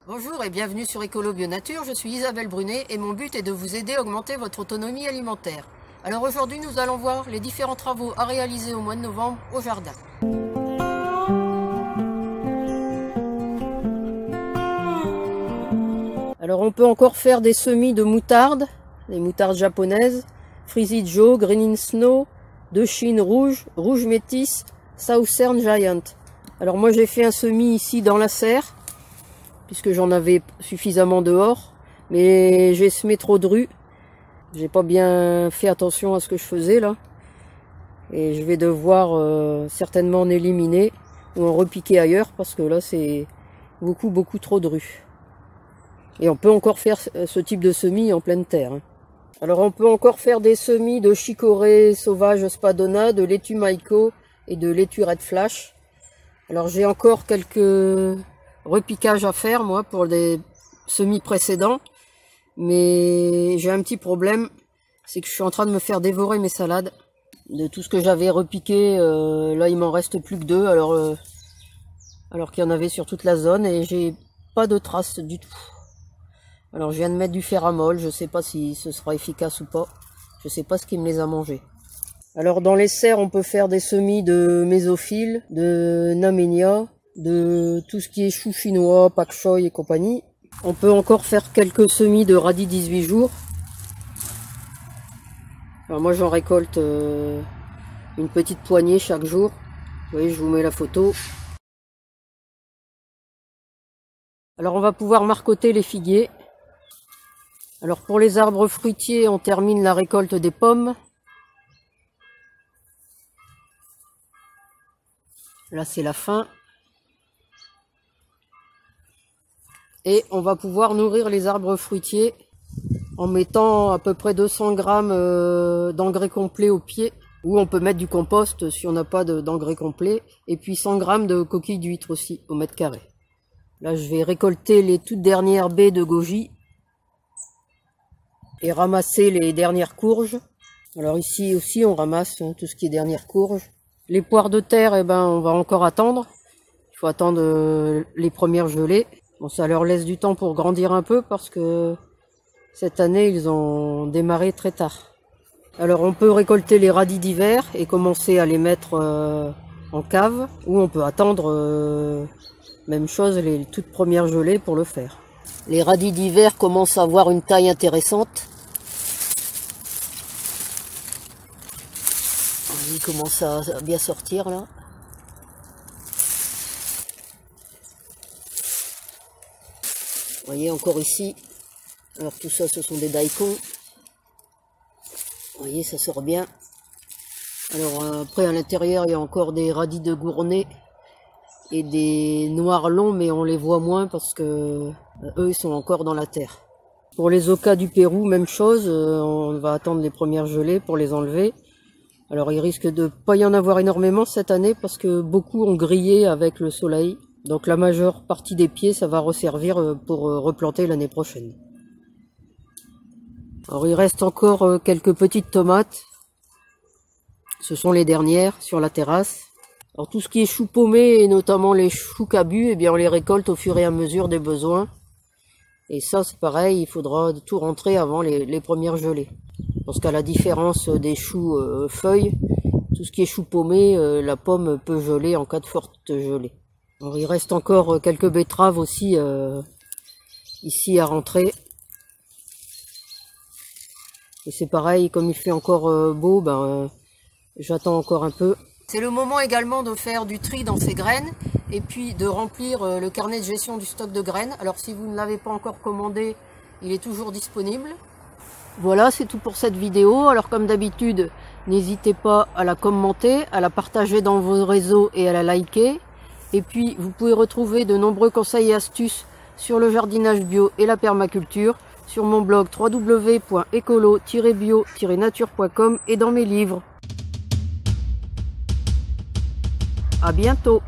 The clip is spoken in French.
Bonjour et bienvenue sur Écolo Bio Nature, je suis Isabelle Brunet et mon but est de vous aider à augmenter votre autonomie alimentaire. Alors aujourd'hui nous allons voir les différents travaux à réaliser au mois de novembre au jardin. Alors on peut encore faire des semis de moutarde, des moutardes japonaises, Frizzy Joe, Green in Snow, de Chine rouge, rouge métis, Southern Giant. Alors moi j'ai fait un semis ici dans la serre, puisque j'en avais suffisamment dehors, mais j'ai semé trop de rue. J'ai pas bien fait attention à ce que je faisais là. Et je vais devoir certainement en éliminer ou en repiquer ailleurs, parce que là c'est beaucoup trop de rue. Et on peut encore faire ce type de semis en pleine terre. Alors on peut encore faire des semis de chicorée sauvage spadona, de laitue maïko et de laitue red flash. Alors j'ai encore quelques repiquages à faire moi pour des semis précédents. Mais j'ai un petit problème, c'est que je suis en train de me faire dévorer mes salades. De tout ce que j'avais repiqué, là il m'en reste plus que 2, alors qu'il y en avait sur toute la zone et j'ai pas de traces du tout. Alors je viens de mettre du ferramol, je sais pas si ce sera efficace ou pas. Je sais pas ce qui me les a mangés. Alors dans les serres on peut faire des semis de mésophiles, de naménia, de tout ce qui est chou chinois, pak choi et compagnie. On peut encore faire quelques semis de radis 18 jours. Alors moi j'en récolte une petite poignée chaque jour. Vous voyez, je vous mets la photo. Alors on va pouvoir marcoter les figuiers. Alors pour les arbres fruitiers, on termine la récolte des pommes. Là c'est la fin. Et on va pouvoir nourrir les arbres fruitiers en mettant à peu près 200 grammes d'engrais complet au pied. Ou on peut mettre du compost si on n'a pas d'engrais complet. Et puis 100 grammes de coquilles d'huître aussi au mètre carré. Là je vais récolter les toutes dernières baies de goji. Et ramasser les dernières courges. Alors ici aussi on ramasse tout ce qui est dernières courges. Les poires de terre, eh ben, on va encore attendre. Il faut attendre les premières gelées. Bon, ça leur laisse du temps pour grandir un peu parce que cette année ils ont démarré très tard. Alors on peut récolter les radis d'hiver et commencer à les mettre en cave. Ou on peut attendre, même chose, les toutes premières gelées pour le faire. Les radis d'hiver commencent à avoir une taille intéressante. Ils commencent à bien sortir là. Vous voyez encore ici. Alors tout ça ce sont des daikons. Vous voyez, ça sort bien. Alors après à l'intérieur il y a encore des radis de Gournay et des noirs longs, mais on les voit moins parce que eux ils sont encore dans la terre. Pour les ocas du Pérou, même chose, on va attendre les premières gelées pour les enlever. Alors il risque de pas y en avoir énormément cette année parce que beaucoup ont grillé avec le soleil. Donc la majeure partie des pieds ça va resservir pour replanter l'année prochaine. Alors il reste encore quelques petites tomates. Ce sont les dernières sur la terrasse. Alors tout ce qui est choux paumés et notamment les choux cabus, eh bien on les récolte au fur et à mesure des besoins. Et ça c'est pareil, il faudra tout rentrer avant les premières gelées. Parce qu'à la différence des choux feuilles, tout ce qui est choux paumés, la pomme peut geler en cas de forte gelée. Alors il reste encore quelques betteraves aussi ici à rentrer. Et c'est pareil, comme il fait encore beau, j'attends encore un peu. C'est le moment également de faire du tri dans ces graines et puis de remplir le carnet de gestion du stock de graines. Alors si vous ne l'avez pas encore commandé, il est toujours disponible. Voilà, c'est tout pour cette vidéo. Alors comme d'habitude, n'hésitez pas à la commenter, à la partager dans vos réseaux et à la liker. Et puis vous pouvez retrouver de nombreux conseils et astuces sur le jardinage bio et la permaculture sur mon blog www.ecolo-bio-nature.com et dans mes livres. À bientôt!